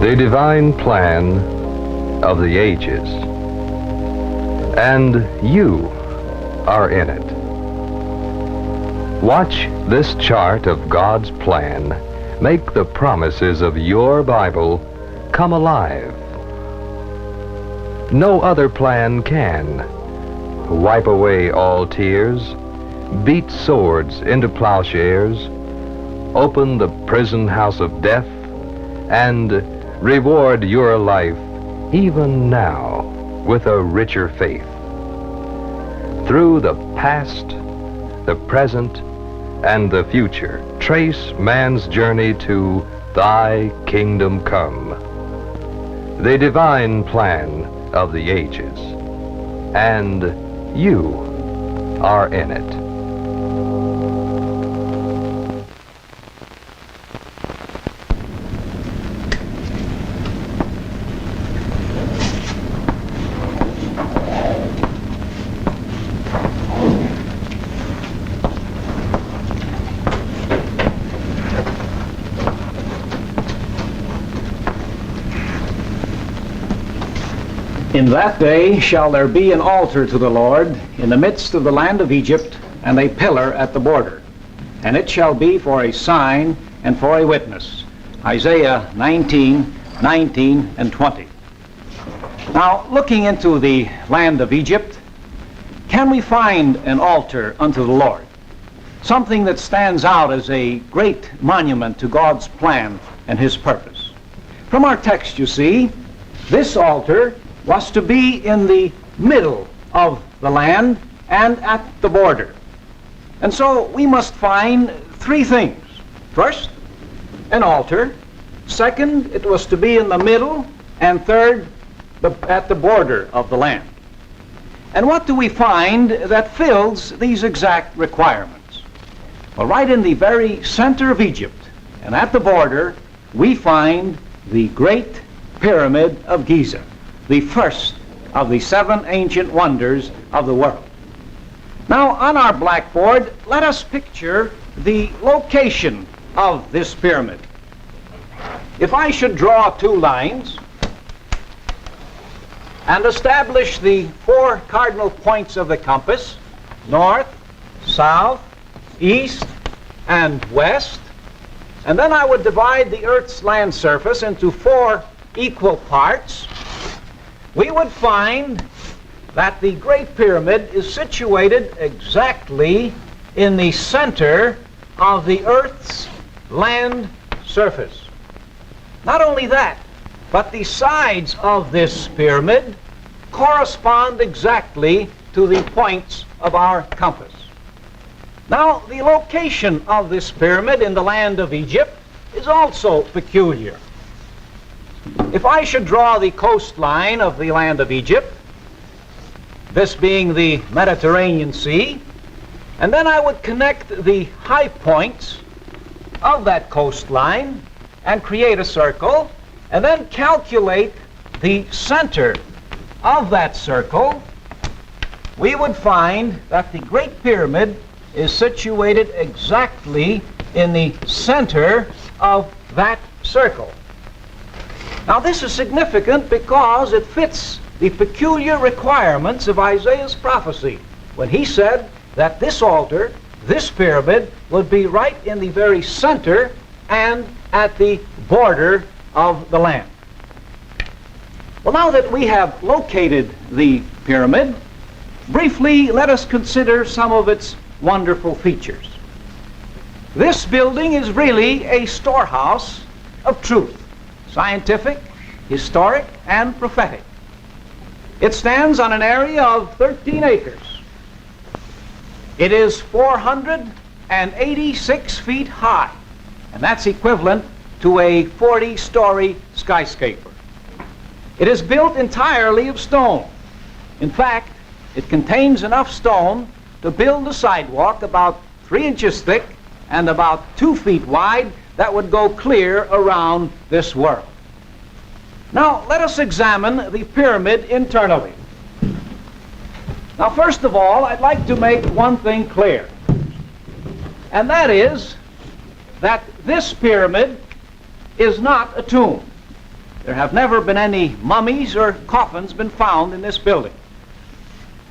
the divine plan of the ages, and you are in it. Watch this chart of God's plan make the promises of your Bible come alive. No other plan can wipe away all tears, beat swords into plowshares, open the prison house of death, and reward your life even now with a richer faith. Through the past, the present, and the future, trace man's journey to Thy kingdom come, the divine plan of the ages, and you are in it. In that day shall there be an altar to the Lord in the midst of the land of Egypt, and a pillar at the border. And it shall be for a sign and for a witness. Isaiah 19:19 and 20. Now, looking into the land of Egypt, can we find an altar unto the Lord? Something that stands out as a great monument to God's plan and His purpose. From our text, you see, this altar was to be in the middle of the land and at the border. And so we must find three things. First, an altar. Second, it was to be in the middle. And third, at the border of the land. And what do we find that fills these exact requirements? Well, right in the very center of Egypt and at the border, we find the Great Pyramid of Gizeh, the first of the 7 ancient wonders of the world. Now, on our blackboard, let us picture the location of this pyramid. If I should draw 2 lines and establish the 4 cardinal points of the compass, north, south, east, and west, and then I would divide the Earth's land surface into 4 equal parts, we would find that the Great Pyramid is situated exactly in the center of the Earth's land surface. Not only that, but the sides of this pyramid correspond exactly to the points of our compass. Now, the location of this pyramid in the land of Egypt is also peculiar. If I should draw the coastline of the land of Egypt, this being the Mediterranean Sea, and then I would connect the high points of that coastline and create a circle, and then calculate the center of that circle, we would find that the Great Pyramid is situated exactly in the center of that circle. Now, this is significant because it fits the peculiar requirements of Isaiah's prophecy when he said that this altar, this pyramid, would be right in the very center and at the border of the land. Well, now that we have located the pyramid, briefly let us consider some of its wonderful features. This building is really a storehouse of truth, scientific, historic, and prophetic. It stands on an area of 13 acres. It is 486 feet high, and that's equivalent to a 40-story skyscraper. It is built entirely of stone. In fact, it contains enough stone to build a sidewalk about 3 inches thick and about 2 feet wide that would go clear around this world. Now, let us examine the pyramid internally. Now, first of all, I'd like to make one thing clear, and that is that this pyramid is not a tomb. There have never been any mummies or coffins been found in this building.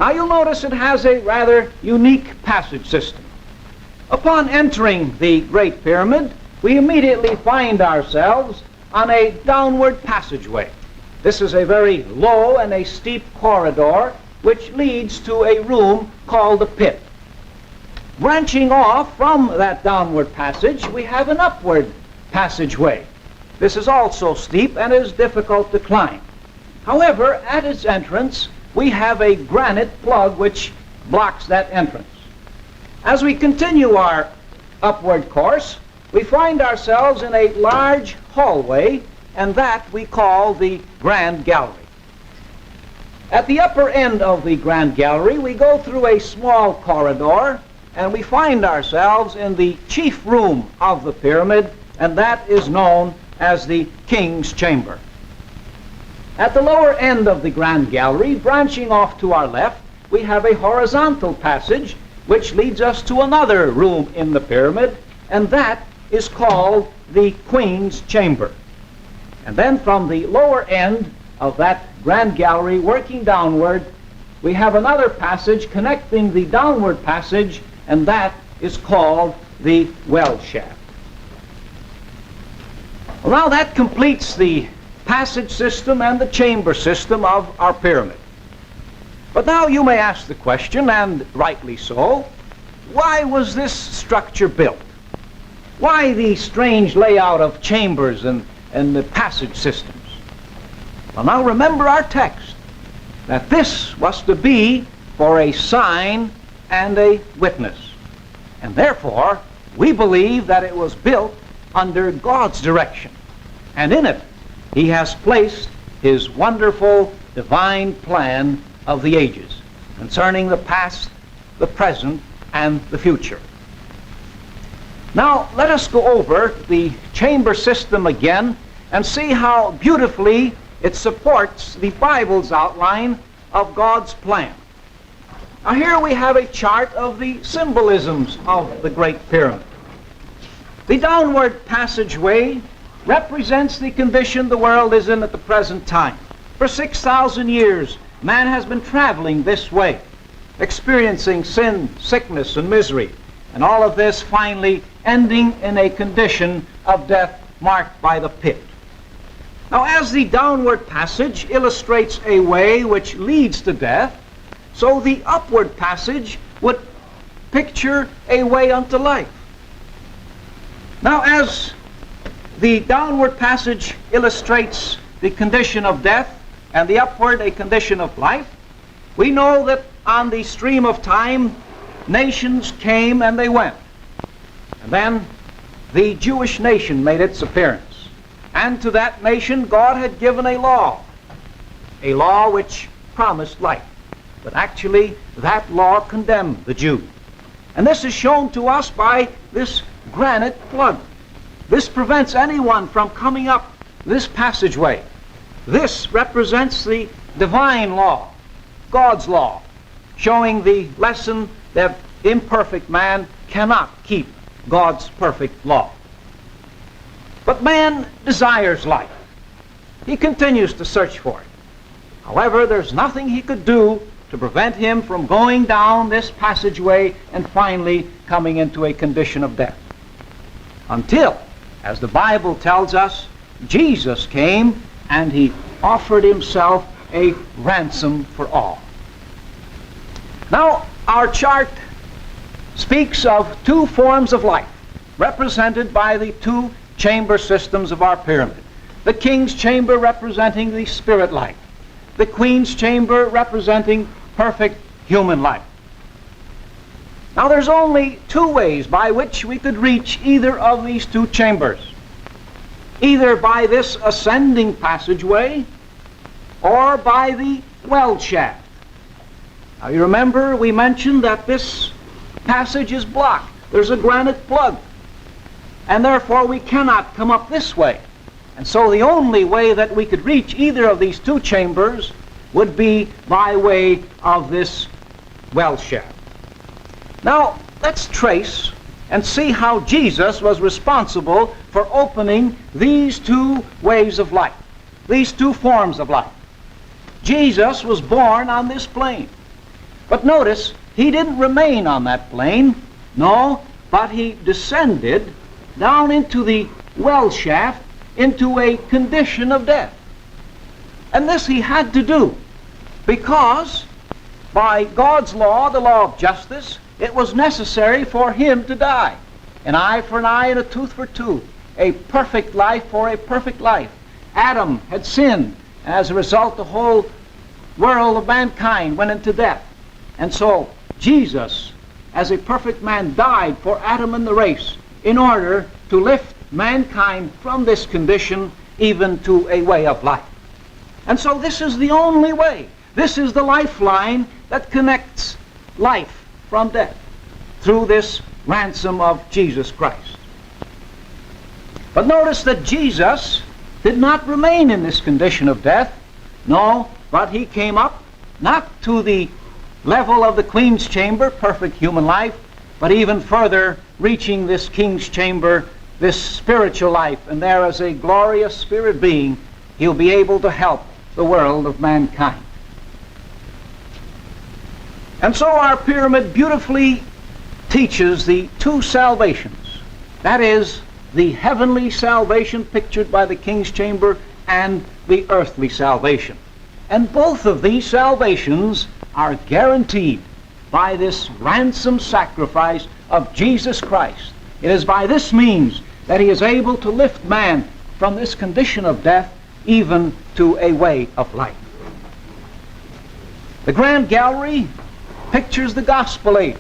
Now you'll notice it has a rather unique passage system. Upon entering the Great Pyramid, we immediately find ourselves on a downward passageway. This is a very low and a steep corridor which leads to a room called the pit. Branching off from that downward passage, we have an upward passageway. This is also steep and is difficult to climb. However, at its entrance, we have a granite plug which blocks that entrance. As we continue our upward course, we find ourselves in a large hallway, and that we call the Grand Gallery. At the upper end of the Grand Gallery, we go through a small corridor, and we find ourselves in the chief room of the pyramid, and that is known as the King's Chamber. At the lower end of the Grand Gallery, branching off to our left, we have a horizontal passage which leads us to another room in the pyramid, and that is called the Queen's Chamber. And then from the lower end of that Grand Gallery, working downward, we have another passage connecting the downward passage, and that is called the Well Shaft. Well, now that completes the passage system and the chamber system of our pyramid. But now you may ask the question, and rightly so, why was this structure built? Why the strange layout of chambers and the passage systems? Well, now remember our text, that this was to be for a sign and a witness. And therefore, we believe that it was built under God's direction. And in it, He has placed His wonderful divine plan of the ages concerning the past, the present, and the future. Now, let us go over the chamber system again and see how beautifully it supports the Bible's outline of God's plan. Now, here we have a chart of the symbolisms of the Great Pyramid. The downward passageway represents the condition the world is in at the present time. For 6,000 years, man has been traveling this way, experiencing sin, sickness, and misery, and all of this finally ending in a condition of death marked by the pit. Now, as the downward passage illustrates a way which leads to death, so the upward passage would picture a way unto life. Now, as the downward passage illustrates the condition of death and the upward a condition of life, we know that on the stream of time, nations came and they went. And then the Jewish nation made its appearance. And to that nation, God had given a law which promised life. But actually, that law condemned the Jew. And this is shown to us by this granite plug. This prevents anyone from coming up this passageway. This represents the divine law, God's law, showing the lesson that imperfect man cannot keep God's perfect law. But man desires life. He continues to search for it. However, there's nothing he could do to prevent him from going down this passageway and finally coming into a condition of death. Until, as the Bible tells us, Jesus came and He offered Himself a ransom for all. Now, our chart speaks of two forms of life, represented by the two chamber systems of our pyramid. The King's Chamber representing the spirit life. The Queen's Chamber representing perfect human life. Now, there's only two ways by which we could reach either of these two chambers. Either by this ascending passageway or by the well shaft. Now, you remember we mentioned that this passage is blocked. There's a granite plug. And therefore we cannot come up this way. And so the only way that we could reach either of these two chambers would be by way of this well shaft. Now, let's trace and see how Jesus was responsible for opening these two ways of life. these two forms of life. Jesus was born on this plane. But notice, he didn't remain on that plane. No, but he descended down into the well shaft, into a condition of death. And this he had to do because by God's law, the law of justice, it was necessary for him to die. An eye for an eye and a tooth for a tooth. A perfect life for a perfect life. Adam had sinned, and as a result the whole world of mankind went into death. And so Jesus, as a perfect man, died for Adam and the race in order to lift mankind from this condition even to a way of life. And so this is the only way. This is the lifeline that connects life from death through this ransom of Jesus Christ. But notice that Jesus did not remain in this condition of death. No, but he came up not to the level of the queen's chamber, perfect human life, but even further, reaching this king's chamber, this spiritual life, and there as a glorious spirit being, he'll be able to help the world of mankind. And so our pyramid beautifully teaches the two salvations. That is, the heavenly salvation pictured by the king's chamber and the earthly salvation. And both of these salvations are guaranteed by this ransom sacrifice of Jesus Christ. It is by this means that he is able to lift man from this condition of death even to a way of life. The Grand Gallery pictures the gospel age.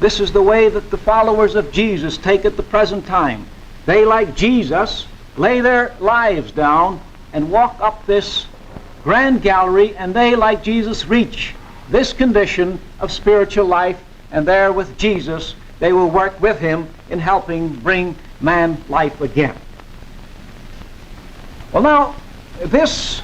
This is the way that the followers of Jesus take at the present time. They, like Jesus, lay their lives down and walk up this Grand Gallery, and they, like Jesus, reach this condition of spiritual life, and there with Jesus they will work with him in helping bring man life again. Well, now, this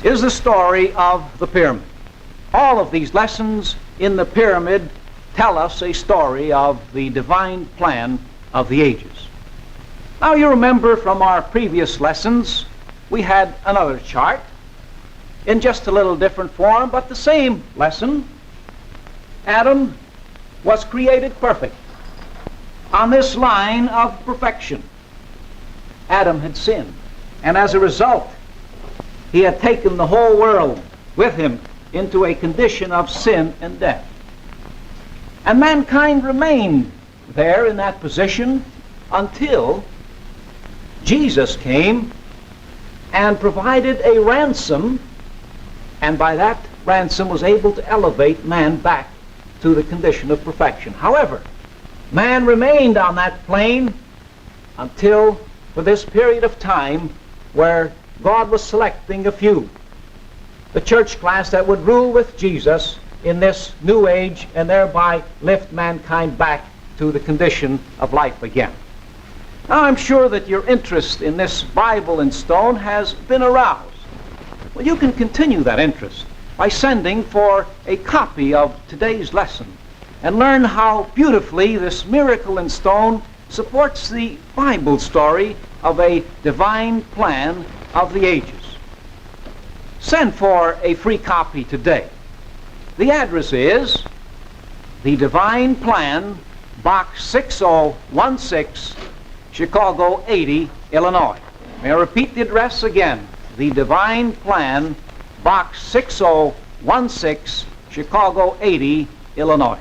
is the story of the pyramid. All of these lessons in the pyramid tell us a story of the divine plan of the ages. Now, you remember from our previous lessons, we had another chart in just a little different form, but the same lesson. Adam was created perfect on this line of perfection. Adam had sinned, and as a result, he had taken the whole world with him into a condition of sin and death. And mankind remained there in that position until Jesus came and provided a ransom, and by that ransom was able to elevate man back to the condition of perfection. However, man remained on that plane until for this period of time where God was selecting a few, the church class that would rule with Jesus in this new age and thereby lift mankind back to the condition of life again. Now, I'm sure that your interest in this Bible in stone has been aroused. Well, you can continue that interest by sending for a copy of today's lesson and learn how beautifully this miracle in stone supports the Bible story of a divine plan of the ages. Send for a free copy today. The address is The Divine Plan, Box 6016, Chicago 80, Illinois. May I repeat the address again? The Divine Plan, Box 6016, Chicago 80, Illinois.